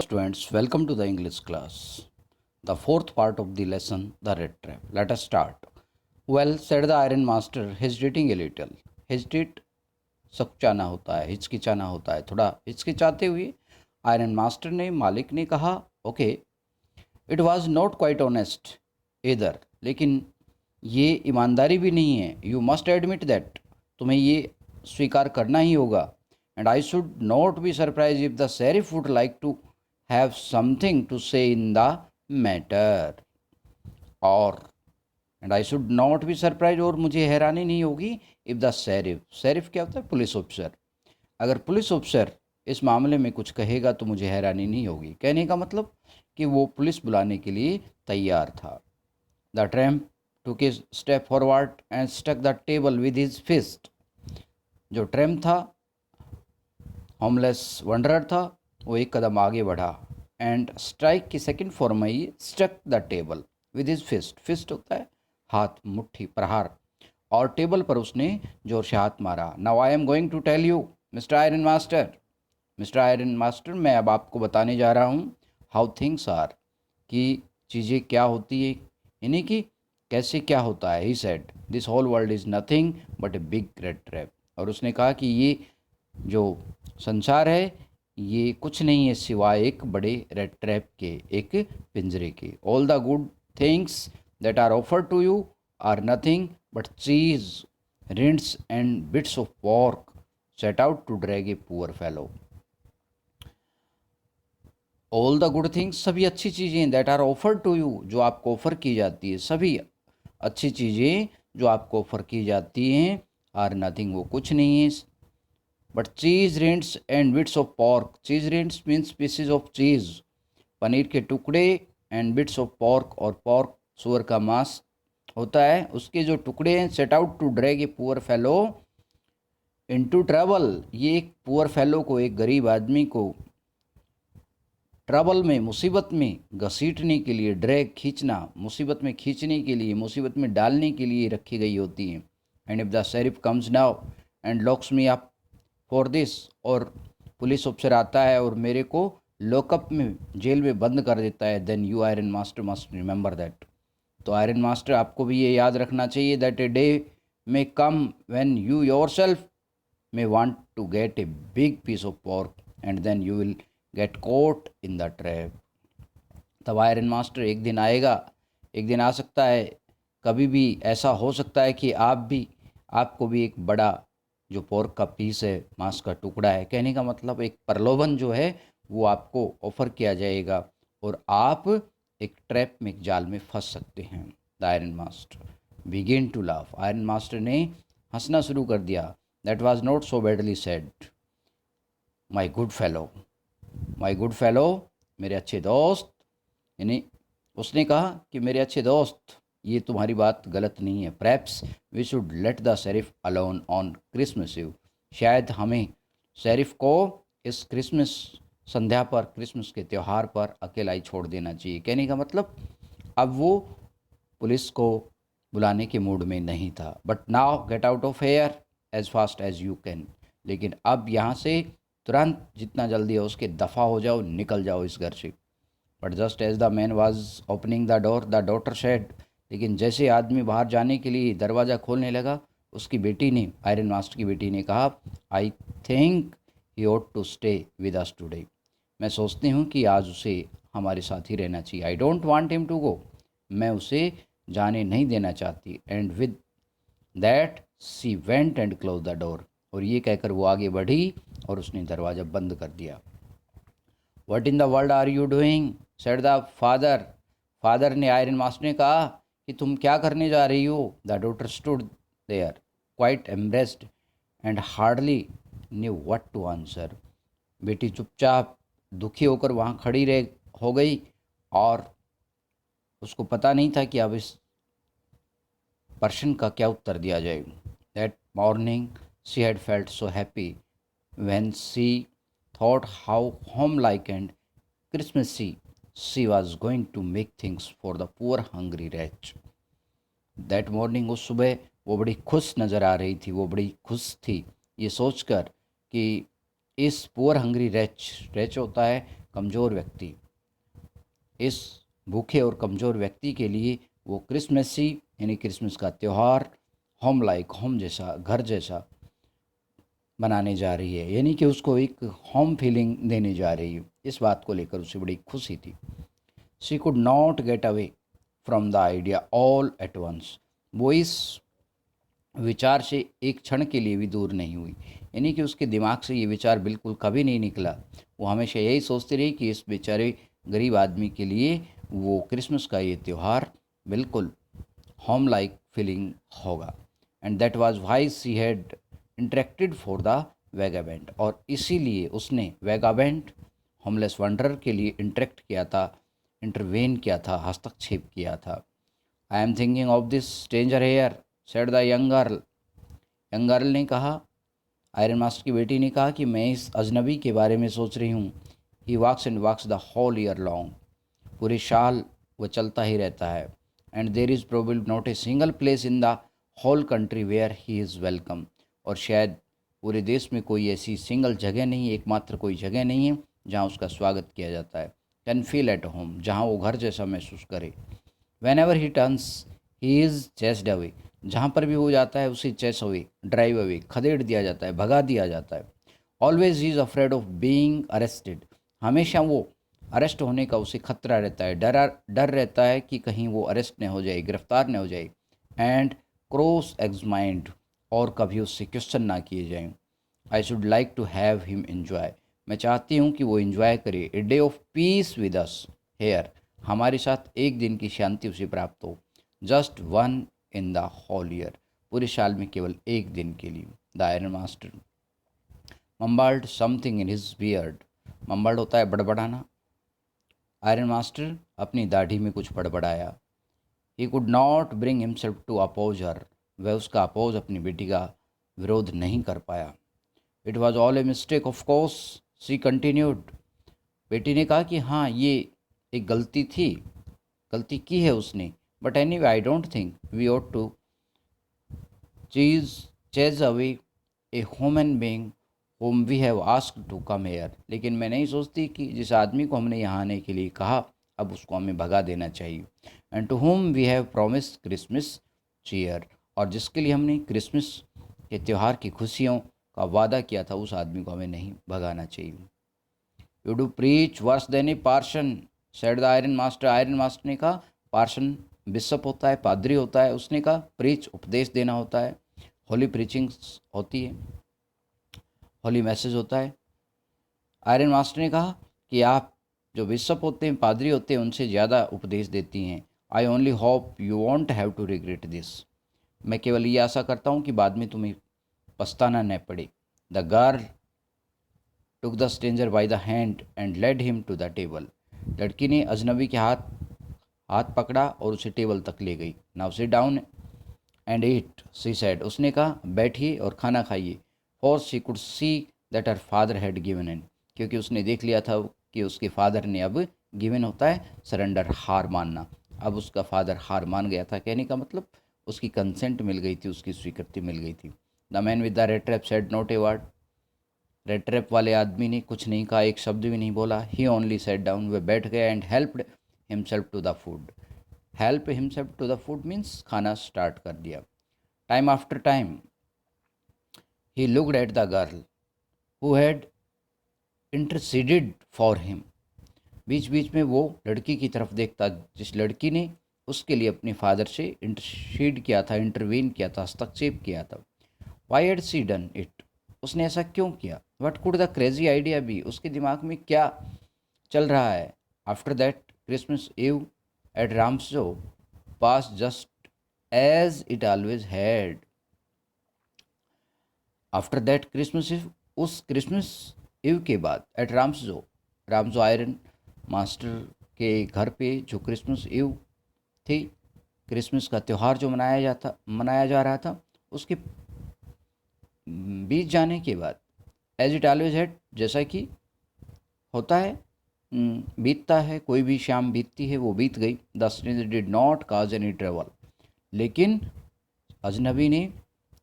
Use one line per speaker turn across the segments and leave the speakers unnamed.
Students, welcome to the English class. The fourth part of the lesson, the red trap. Let us start. Well, said the iron master, hesitating a little. Hesitate सकुचाना होता है, हिचकिचाना होता है, थोड़ा हिचकिचाते हुए iron master ने मालिक ने कहा, okay, it was not quite honest इधर, लेकिन ये ईमानदारी भी नहीं है. यू मस्ट एडमिट दैट, तुम्हें ये स्वीकार करना ही होगा. And I should not be surprise if the sheriff would like to have something to say in the matter. और and I should not be surprise, और मुझे हैरानी नहीं होगी इफ़ द शेरिफ, शेरिफ क्या होता है? Police officer. अगर पुलिस ऑफिसर इस मामले में कुछ कहेगा तो मुझे हैरानी नहीं होगी. कहने का मतलब कि वो पुलिस बुलाने के लिए तैयार था. The tramp took a step forward and struck the table with his fist. जो ट्रैम्प था, होमलेस वंडरर था, वो एक कदम आगे बढ़ा एंड स्ट्राइक की सेकंड फॉर्म में ही struck the table with his fist. Fist होता है हाथ, मुट्ठी, प्रहार, और टेबल पर उसने जोर से हाथ मारा. Now I am going to tell you mister iron master, mister iron master, मैं अब आपको बताने जा रहा हूँ हाउ थिंग्स आर, कि चीज़ें क्या होती है, यानी कि कैसे क्या होता है. He said this whole world is nothing but a big red trap. और उसने कहा कि ये जो संसार है ये कुछ नहीं है सिवाय एक बड़े रेड ट्रैप के, एक पिंजरे के. All the good things that are offered to you are nothing but cheese, rinds and bits of pork set out to drag a poor fellow. All the good things, सभी अच्छी चीज़ें, that are offered to you, जो आपको offer की जाती है, सभी अच्छी चीज़ें जो आपको ऑफ़र की जाती हैं, are nothing, वो कुछ नहीं है, but cheese, rinds and bits of pork. cheese rinds means pieces of cheese, paneer के टुकड़े, and bits of pork, और pork सुअर का मांस होता है, उसके जो टुकड़े हैं. Set out to drag a poor fellow into trouble. ये एक पुअर फेलो को, एक गरीब आदमी को ट्रबल में, मुसीबत में घसीटने के लिए, ड्रैग खींचना, मुसीबत में खींचने के लिए, मुसीबत में डालने के लिए रखी गई होती हैं. And if the sheriff comes now and locks me up for this, और पुलिस ऑफिसर आता है और मेरे को लॉकअप में, जेल में बंद कर देता है, then you iron master must remember that. तो आयरन मास्टर, आपको भी ये याद रखना चाहिए, that a day may come when you yourself may want to get a big piece of pork and then you will get caught in the trap. तब iron master, एक दिन आएगा, एक दिन आ सकता है, कभी भी ऐसा हो सकता है कि आपको भी एक बड़ा जो पोर्क का पीस है, मांस का टुकड़ा है, कहने का मतलब एक प्रलोभन जो है वो आपको ऑफ़र किया जाएगा और आप एक ट्रैप में, एक जाल में फंस सकते हैं. The iron master begin to laugh. Iron master ने हंसना शुरू कर दिया. That was not so badly said, my good fellow, my good fellow, मेरे अच्छे दोस्त. यानी उसने कहा कि मेरे अच्छे दोस्त, ये तुम्हारी बात गलत नहीं है. Perhaps we should let the sheriff alone on Christmas eve. शायद हमें शेरिफ को इस क्रिसमस संध्या पर, क्रिसमस के त्यौहार पर अकेला ही छोड़ देना चाहिए. कहने का मतलब अब वो पुलिस को बुलाने के मूड में नहीं था. But now get out of here as fast as you can. लेकिन अब यहाँ से तुरंत, जितना जल्दी हो उसके दफ़ा हो जाओ, निकल जाओ इस घर से. But just as the man was opening the door, the daughter said. लेकिन जैसे आदमी बाहर जाने के लिए दरवाज़ा खोलने लगा, उसकी बेटी ने, आयरन मास्टर की बेटी ने कहा, I think he ought to stay with us today. मैं सोचती हूँ कि आज उसे हमारे साथ ही रहना चाहिए. I don't want him to go, मैं उसे जाने नहीं देना चाहती. And with that she went and close the door. और ये कहकर वो आगे बढ़ी और उसने दरवाज़ा बंद कर दिया. What in the world are you doing, said the father. Father ने, आयरन मास्टर ने कहा कि तुम क्या करने जा रही हो. The daughter stood there quite embarrassed and hardly knew what to answer. बेटी चुपचाप, दुखी होकर वहाँ खड़ी रह हो गई और उसको पता नहीं था कि अब इस प्रश्न का क्या उत्तर दिया जाए. That morning she had felt so happy when she thought how home like and Christmassy she was going to make things for the poor hungry wretch. That morning, उस सुबह वो बड़ी खुश नज़र आ रही थी, वो बड़ी खुश थी ये सोचकर कि इस पुअर हंग्री रैच, रैच होता है कमज़ोर व्यक्ति, इस भूखे और कमज़ोर व्यक्ति के लिए वो क्रिसमसी यानी क्रिसमस का त्यौहार होम लाइक, होम जैसा, घर जैसा बनाने जा रही है, यानी कि उसको एक होम फीलिंग देने जा रही है। इस बात को लेकर उसे बड़ी खुशी थी। She could not get away from the idea all at once. वो इस विचार से एक क्षण के लिए भी दूर नहीं हुई, यानी कि उसके दिमाग से ये विचार बिल्कुल कभी नहीं निकला। वो हमेशा यही सोचती रही कि इस बेचारे गरीब आदमी के लिए वो क्रिसमस का ये त्यौहार बिल्कुल होम लाइक फीलिंग होगा। And that was why she had interacted for the vagabond, और इसीलिए उसने वैगाबेंट होमलेस वंडरर के लिए इंटरेक्ट किया था, इंटरवेन किया था, हस्तक्षेप किया था। I am thinking of this stranger here, said the young girl. Young girl ने कहा, आयरन मास्टर की बेटी ने कहा कि मैं इस अजनबी के बारे में सोच रही हूँ। He walks and walks the whole year long, पूरे साल वो चलता ही रहता है। And there is probably not a single place in the whole country where he is welcome, और शायद पूरे देश में कोई ऐसी सिंगल जगह नहीं, एकमात्र कोई जगह नहीं है जहाँ उसका स्वागत किया जाता है। कैन फील एट होम, जहाँ वो घर जैसा महसूस करे। When ever he turns he is chased away, जहाँ पर भी वो जाता है उसे चेस अवे, ड्राइव अवे, खदेड़ दिया जाता है, भगा दिया जाता है। Always he is afraid of being arrested, हमेशा वो अरेस्ट होने का उसे खतरा रहता है, डर रहता है कि कहीं वो अरेस्ट न हो जाए, गिरफ्तार न हो जाए। एंड क्रॉस एग्जामाइंड, और कभी उससे क्वेश्चन ना किए जाएं। I should like to have him enjoy, मैं चाहती हूँ कि वो एंजॉय करे a day of peace with us here, हमारे साथ एक दिन की शांति उसे प्राप्त हो। Just one in the whole year, पूरे साल में केवल एक दिन के लिए। The iron master mumbled something in his beard, mumbled होता है बड़बड़ाना। आयरन मास्टर अपनी दाढ़ी में कुछ बड़बड़ाया। He could not bring himself to oppose हर, वह उसका अपोज अपनी बेटी का विरोध नहीं कर पाया। It was all a mistake of course, she continued, बेटी ने कहा कि हाँ ये एक गलती थी, गलती की है उसने, but anyway I don't think we ought to chase away a human being whom we have asked to come here, लेकिन मैं नहीं सोचती कि जिस आदमी को हमने यहाँ आने के लिए कहा अब उसको हमें भगा देना चाहिए। And to whom we have promised Christmas cheer, और जिसके लिए हमने क्रिसमस के त्यौहार की खुशियों का वादा किया था उस आदमी को हमें नहीं भगाना चाहिए। You do preach worse than a parson, said the iron master, iron master ने कहा, पार्सन बिशप होता है, पादरी होता है, उसने कहा प्रीच उपदेश देना होता है, होली प्रीचिंग्स होती है, होली मैसेज होता है। आयरन मास्टर ने कहा कि आप जो बिशप होते हैं, पादरी होते हैं, उनसे ज़्यादा उपदेश देती हैं। I only hope you won't have to regret this, मैं केवल ये आशा करता हूँ कि बाद में तुम्हें पछताना न पड़े। The girl took the stranger by the hand and led him to the table, लड़की ने अजनबी के हाथ पकड़ा और उसे टेबल तक ले गई। Now sit down and eat, she said, उसने कहा बैठिए और खाना खाइए। For she could see that her father had given in, क्योंकि उसने देख लिया था कि उसके फादर ने अब गिवन होता है सरेंडर, हार मानना, अब उसका फादर हार मान गया था। कहने का मतलब उसकी कंसेंट मिल गई थी, उसकी स्वीकृति मिल गई थी। The man with the red trap said not a word, red trap वाले आदमी ने कुछ नहीं कहा, एक शब्द भी नहीं बोला। ही ओनली सेट डाउन, वह बैठ गया। And helped himself to the food, help himself to the food means खाना स्टार्ट कर दिया। Time after time he looked at the girl who had interceded for him, बीच बीच में वो लड़की की तरफ देखता जिस लड़की ने उसके लिए अपने फादर से इंटरसीड किया था, इंटरवीन किया था, हस्तक्षेप किया था। Why had she done it, उसने ऐसा क्यों किया। What could the crazy idea be, उसके दिमाग में क्या चल रहा है। After that Christmas Eve at Ramso passed just as it always had, after that Christmas Eve, उस क्रिसमस ईव के बाद, at Ramso, Ramso iron master के घर पे जो क्रिसमस ईव थी, क्रिसमस का त्यौहार जो मनाया जा रहा था, उसके बीत जाने के बाद, एज इट ऑलवेज हैड, जैसा कि होता है, बीतता है, कोई भी शाम बीतती है, वो बीत गई। The stranger did not cause any trouble, लेकिन अजनबी ने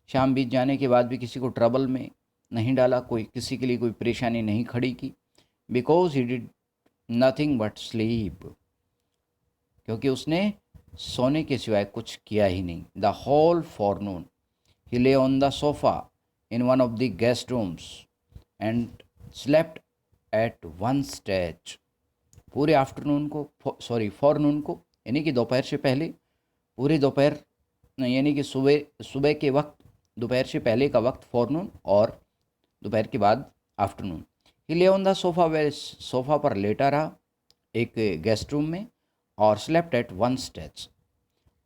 शाम बीत जाने के बाद भी किसी को ट्रबल में नहीं डाला, कोई किसी के लिए कोई परेशानी नहीं खड़ी की। Because he did nothing but sleep, क्योंकि उसने सोने के सिवाय कुछ किया ही नहीं। द होल फॉरनून ही ले on the sofa in one of the guest rooms and slept at one stretch. पूरे आफ्टरनून को, सॉरी फॉरनून को, यानी कि दोपहर से पहले, पूरे दोपहर यानी कि सुबह सुबह के वक्त, दोपहर से पहले का वक्त फॉरनून, और दोपहर के बाद आफ्टरनून। ही ले on the sofa, way sofa पर लेटा रहा एक गेस्ट रूम में, और स्लेप्ट एट वन स्टेच,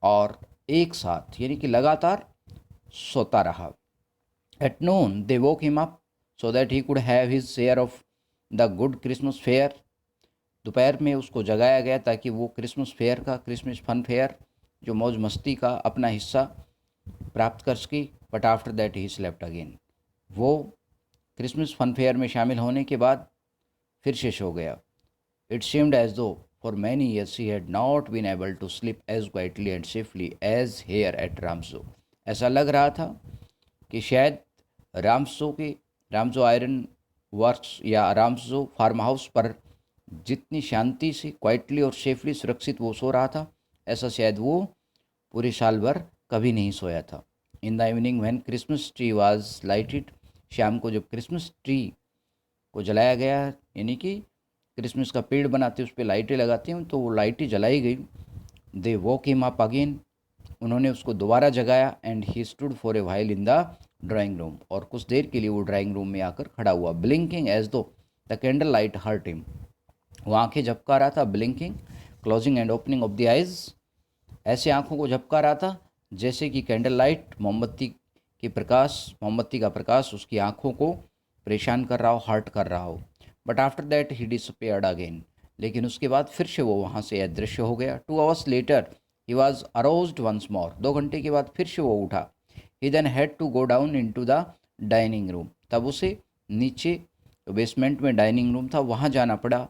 और एक साथ यानी कि लगातार सोता रहा। At noon they woke him up so that he could have his share of the good Christmas fair. दोपहर में उसको जगाया गया ताकि वो क्रिसमस फेयर का, क्रिसमस फन फेयर, जो मौज मस्ती का अपना हिस्सा प्राप्त कर सकी। But after that he slept again. वो क्रिसमस फन फेयर में शामिल होने के बाद फिर से सो गया। इट सीम्ड एज दो for many years he had not been able to sleep as quietly and safely as here at Ramso. ऐसा लग रहा था कि शायद रामसो आयरन वर्क्स या रामसो फार्म हाउस पर जितनी शांति से, क्वाइटली और सेफली, सुरक्षित वो सो रहा था, ऐसा शायद वो पूरे साल भर कभी नहीं सोया था। In the evening when Christmas tree was lighted, शाम को जब क्रिसमस ट्री को जलाया गया, यानी कि क्रिसमस का पेड़ बनाते उस पर लाइटें लगाते हैं, तो वो लाइटें जलाई गई। दे वोक हिम अप अगेन, उन्होंने उसको दोबारा जगाया। And he stood for a while in the drawing room, और कुछ देर के लिए वो ड्राइंग रूम में आकर खड़ा हुआ। Blinking as though the candle light hurt him, वो आंखें झपका रहा था। Blinking, closing and opening of the eyes, ऐसे आंखों को झपका रहा था जैसे कि कैंडल लाइट, मोमबत्ती का प्रकाश उसकी आंखों को परेशान कर रहा हो, हर्ट कर रहा हो। But after that he disappeared again, लेकिन उसके बाद फिर से वो वहाँ से अदृश्य हो गया। 2 hours later he was aroused once more, 2 घंटे के बाद फिर से वो उठा। He then had to go down into the dining room, तब उसे नीचे बेसमेंट में डाइनिंग रूम था, वहाँ जाना पड़ा।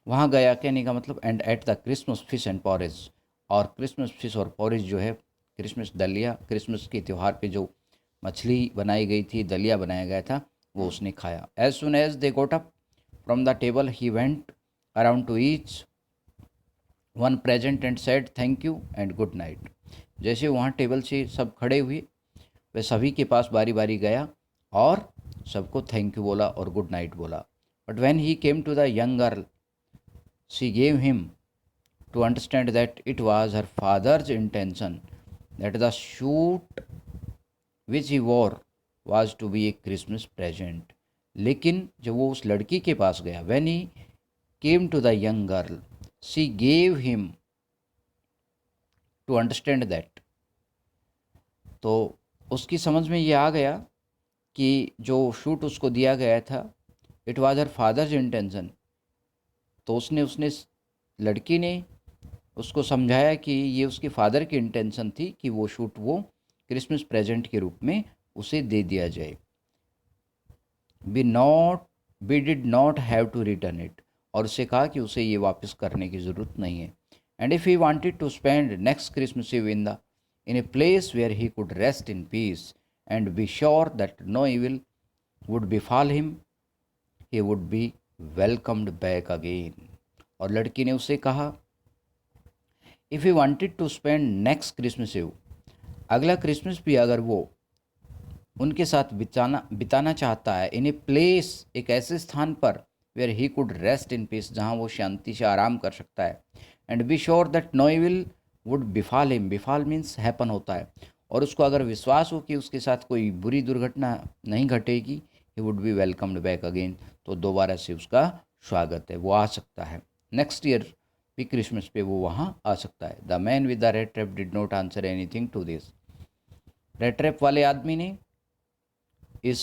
वहाँ गया, कहने का मतलब, and at the Christmas fish and porridge, और क्रिसमस फिश और पॉरेज जो है क्रिसमस दलिया, क्रिसमस के त्यौहार पे जो मछली बनाई गई थी, दलिया बनाया गया था, वो उसने खाया। As soon as they got up from the table he went around to each one present and said thank you and good night. जैसे वहाँ टेबल से सब खड़े हुए, वह सभी के पास बारी बारी गया और सबको थैंक यू बोला और गुड नाइट बोला। But when he came to the young girl, she gave him to understand that it was her father's intention that the suit which he wore was to be a Christmas present. लेकिन जब वो उस लड़की के पास गया, when he came to the young girl, she gave him to understand that, तो उसकी समझ में ये आ गया कि जो शूट उसको दिया गया था, it was her father's intention, तो उसने लड़की ने उसको समझाया कि ये उसके फादर की इंटेंशन थी कि वो शूट वो क्रिसमस प्रेजेंट के रूप में उसे दे दिया जाए। We did not have to return it, और उसे कहा कि उसे ये वापस करने की ज़रूरत नहीं है। And if he wanted to spend next Christmas Eve in a place where he could rest in peace and be sure that no evil would befall him, he would be welcomed back again. और लड़की ने उससे कहा, if he wanted to spend next Christmas Eve, अगला Christmas भी अगर वो उनके साथ बिताना चाहता है, इन ए प्लेस, एक ऐसे स्थान पर, where he could rest in peace, जहाँ वो शांति से आराम कर सकता है। And be sure that no evil would befall him, befall means happen होता है, और उसको अगर विश्वास हो कि उसके साथ कोई बुरी दुर्घटना नहीं घटेगी, ही would be welcomed back again, तो दोबारा से उसका स्वागत है, वो आ सकता है। नेक्स्ट ईयर भी क्रिसमस पे वो वहाँ आ सकता है। The man with the red trap did not answer anything to this. Red trap वाले आदमी ने इस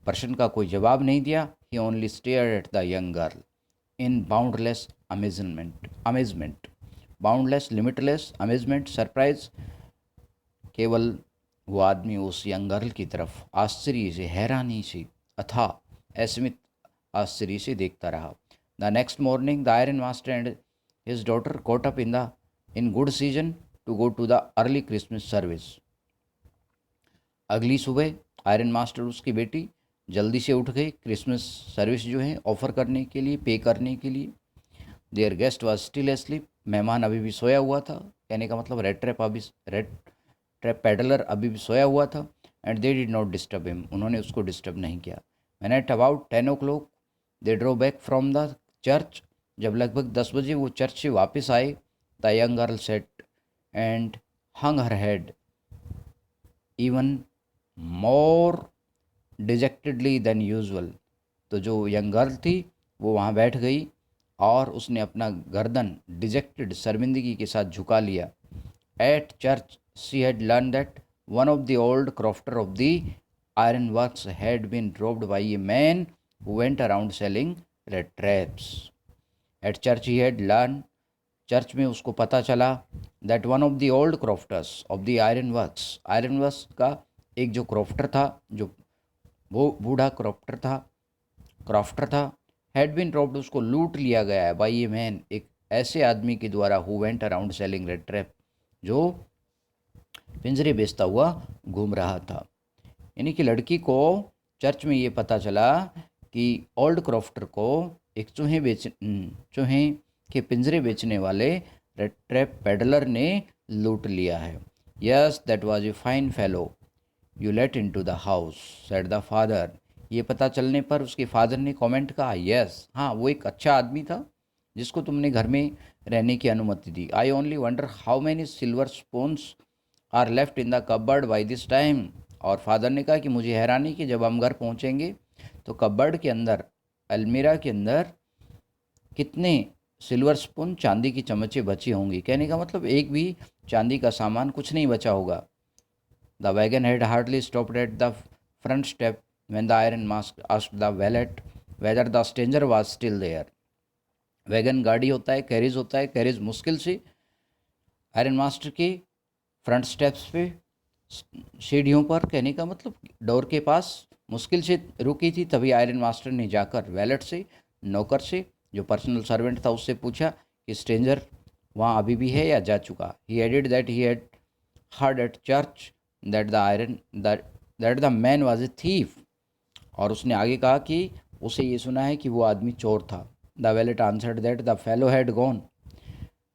प्रश्न का कोई जवाब नहीं दिया। He only stared at the young girl in boundless amazement, boundless, limitless, amazement, surprise. केवल वो आदमी उस यंग गर्ल की तरफ आश्चर्य से, हैरानी से, अथाह अस्मित आश्चर्य से देखता रहा। The next morning the iron master and his daughter caught up in good season to go to the early Christmas service. अगली सुबह आयरन मास्टर और उसकी बेटी जल्दी से उठ गए क्रिसमस सर्विस जो है ऑफ़र करने के लिए, पे करने के लिए। There guest was still asleep, मेहमान अभी भी सोया हुआ था। कहने का मतलब रेड ट्रैप पेडलर अभी भी सोया हुआ था। And they did not disturb him, उन्होंने उसको डिस्टर्ब नहीं किया। When at about 10 o'clock they drove back from the church, जब लगभग 10 बजे वो चर्च से वापस आए, the young girl sat and hung her head even more dejectedly than usual. तो जो यंग गर्ल थी वो वहाँ बैठ गई और उसने अपना गर्दन डिजेक्टेड शर्मिंदगी के साथ झुका लिया। At church she had learn that one of the old crofter of the iron works had been robbed by a man who went around selling red traps. At church he had learned, church में उसको पता चला, that one of the old crofters of the iron works का एक जो crofter था, जो वो बूढ़ा क्रॉफ्टर था, हैड बीन रॉब्ड, उसको लूट लिया गया है, बाई ए मैन, एक ऐसे आदमी के द्वारा, who went around selling red trap, जो पिंजरे बेचता हुआ घूम रहा था। यानी कि लड़की को चर्च में ये पता चला कि ओल्ड क्रॉफ्टर को एक चूहे के पिंजरे बेचने वाले रेड ट्रैप पेडलर ने लूट लिया है। Yes that was a fine fellow you let into the house said the father. ये पता चलने पर उसके फादर ने कमेंट कहा, यस, हाँ, वो एक अच्छा आदमी था जिसको तुमने घर में रहने की अनुमति दी। I only wonder how many silver spoons are left in the cupboard by this time. और फादर ने कहा कि मुझे हैरानी कि जब हम घर पहुंचेंगे तो कबर्ड के अंदर, अलमीरा के अंदर कितने सिल्वर स्पून, चांदी की चम्मचें बची होंगी। कहने का मतलब एक भी चांदी का सामान कुछ नहीं बचा होगा। The wagon had hardly stopped at the front step when the iron mask asked the valet whether the stranger was still there. Wagon गाड़ी होता है, कैरिज होता है, कैरिज मुश्किल से आयरन मास्टर के फ्रंट स्टेप्स पे, सीढ़ियों पर, कहने का मतलब डोर के पास मुश्किल से रुकी थी। तभी आयरन मास्टर ने जाकर वैलेट से, नौकर से, जो पर्सनल सर्वेंट था, उससे पूछा कि स्ट्रेंजर वहाँ अभी भी है या जा चुका। He added that he had heard at church that the man was a thief. और उसने आगे कहा कि उसे ये सुना है कि वो आदमी चोर था। The wallet answered that the fellow had gone.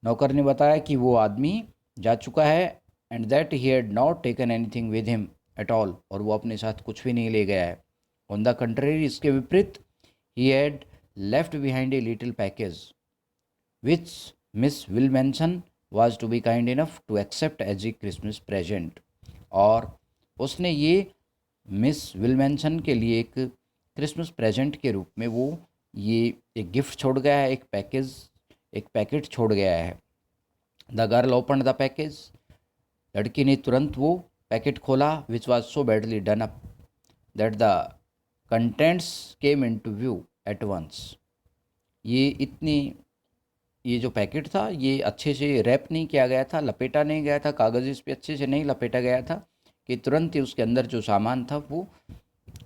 नौकर ने बताया कि वो आदमी जा चुका है, and that he had not taken anything with him at all, और वो अपने साथ कुछ भी नहीं ले गया है। ऑन द कंट्रेरी, इसके विपरीत, he had left behind a little package which miss Willmansson was to be kind enough to accept as a Christmas present. और उसने ये मिस विलमेंसन के लिए एक क्रिसमस प्रेजेंट के रूप में वो ये एक गिफ्ट छोड़ गया है, एक पैकेट छोड़ गया है। The girl open the package, लड़की ने तुरंत वो पैकेट खोला, which was so badly done up that the contents came in to view at once. ये जो पैकेट था, ये अच्छे से रैप नहीं किया गया था, लपेटा नहीं गया था, कागज़ इस पे अच्छे से नहीं लपेटा गया था, कि तुरंत ही उसके अंदर जो सामान था वो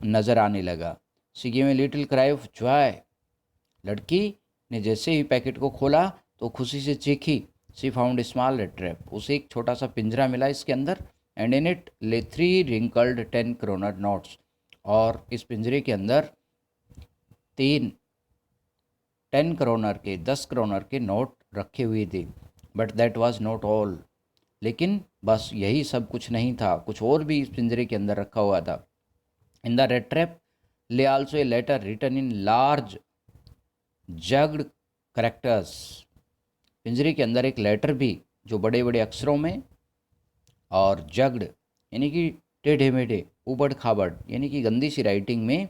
नज़र आने लगा। She give a little cry of Joy, लड़की ने जैसे ही पैकेट को खोला तो खुशी से चीखी। She found a small trap, उसे एक छोटा सा पिंजरा मिला इसके अंदर। एंड इन इट ले 3 रिंकल्ड 10 क्रोनर नोट्स, और इस पिंजरे के अंदर 3 10 क्रोनर के नोट रखे हुए थे। But that was not all, लेकिन बस यही सब कुछ नहीं था, कुछ और भी इस पिंजरे के अंदर रखा हुआ था। In the red trap lay also a letter written in large jagged characters, पिंजरे के अंदर एक लेटर भी जो बड़े बड़े अक्षरों में, और जग्ड यानी कि टेढ़े मेढ़े, उबड़ खाबड़ यानी कि गंदी सी राइटिंग में,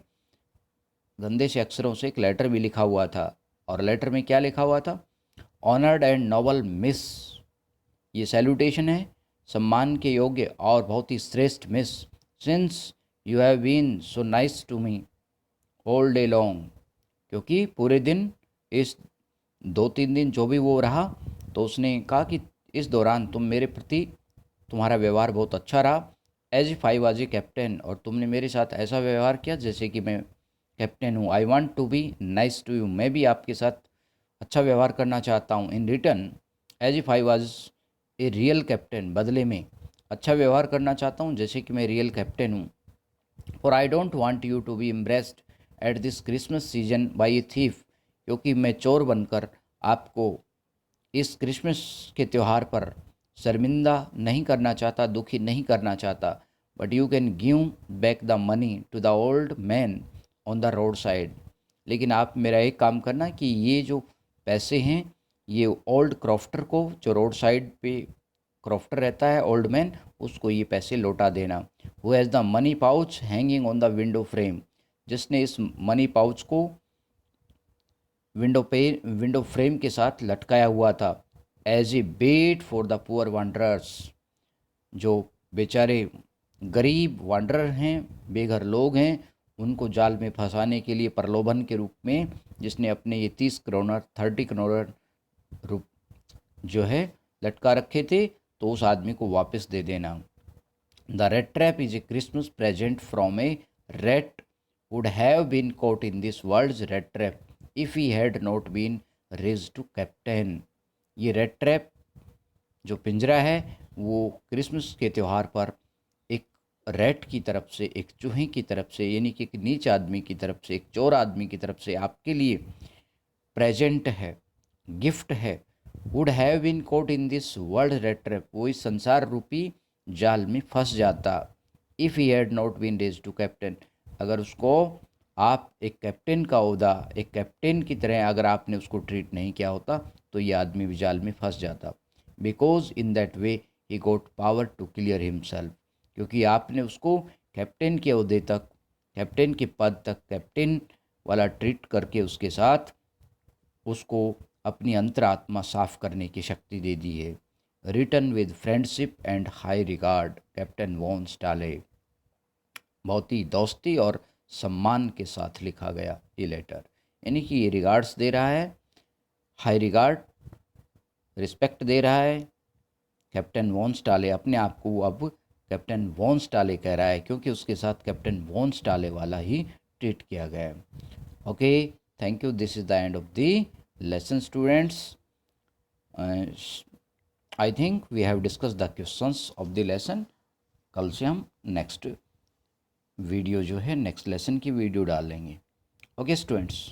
गंदे से अक्षरों से एक लेटर भी लिखा हुआ था। और लेटर में क्या लिखा हुआ था? ऑनर्ड एंड नोबल मिस, ये सैल्यूटेशन है, सम्मान के योग्य और बहुत ही श्रेष्ठ miss, since you have been so nice to me all day long, क्योंकि पूरे दिन, इस 2-3 दिन जो भी वो रहा, तो उसने कहा कि इस दौरान तुम मेरे प्रति, तुम्हारा व्यवहार बहुत अच्छा रहा। As if I was a captain, और तुमने मेरे साथ ऐसा व्यवहार किया जैसे कि मैं कैप्टन हूँ। I want to be nice to you, मैं भी आपके साथ अच्छा व्यवहार करना चाहता हूँ। In return as if I was a real captain, बदले में अच्छा व्यवहार करना चाहता हूँ जैसे कि मैं रियल कैप्टन हूँ। For I don't want you to be embarrassed at this Christmas season by a thief, क्योंकि मैं चोर बनकर आपको इस क्रिसमस के त्यौहार पर शर्मिंदा नहीं करना चाहता, दुखी नहीं करना चाहता, but you can give back the money to the old man on the road side. लेकिन आप मेरा एक काम करना कि ये जो पैसे हैं ये ओल्ड क्रॉफ्टर को, जो रोड साइड पे क्रॉफ्टर रहता है ओल्ड मैन, उसको ये पैसे लौटा देना। Who has the money pouch hanging on the window frame, जिसने इस मनी पाउच को विंडो फ्रेम के साथ लटकाया हुआ था, as a bait for the poor wanderers, जो बेचारे गरीब वांडरर हैं, बेघर लोग हैं, उनको जाल में फंसाने के लिए प्रलोभन के रूप में जिसने अपने ये 30 करोड़ 30 करोड़ रुप जो है लटका रखे थे, तो उस आदमी को वापस दे देना। The red trap is a Christmas present from a rat would have been caught in this world's red trap if he had not been raised to captain। ये रेड ट्रैप जो पिंजरा है वो क्रिसमस के त्यौहार पर एक रैट की तरफ से, एक चूहे की तरफ से, यानी कि एक नीच आदमी की तरफ से, एक चोर आदमी की तरफ से आपके लिए प्रेजेंट है, गिफ्ट है। Would have been caught in this world red trap, वो इस संसार रूपी जाल में फंस जाता। If he had not been raised to captain, अगर उसको आप एक कैप्टन का ओहदा, एक कैप्टन की तरह अगर आपने उसको ट्रीट नहीं किया होता, तो ये आदमी भी जाल में फंस जाता। Because in that way he got power to clear himself, क्योंकि आपने उसको कैप्टन के ओहदे तक, कैप्टन के पद तक, कैप्टन वाला ट्रीट करके उसके साथ उसको अपनी अंतरात्मा साफ करने की शक्ति दे दी है। Written with friendship and high regard, Captain von Stahle, बहुत ही दोस्ती और सम्मान के साथ लिखा गया ये लेटर, यानी कि ये रिगार्ड्स दे रहा है, हाई रिगार्ड, रिस्पेक्ट दे रहा है। कैप्टन वॉन स्टाले, अपने आप को अब कैप्टन वॉन स्टाले कह रहा है, क्योंकि उसके साथ कैप्टन वॉन स्टाले वाला ही ट्रीट किया गया है। Okay, thank you, this is the end of the lesson students. I think we have discuss the questions of the lesson. कल से हम नेक्स्ट वीडियो जो है, नेक्स्ट लेसन की वीडियो डाल लेंगे। Okay students.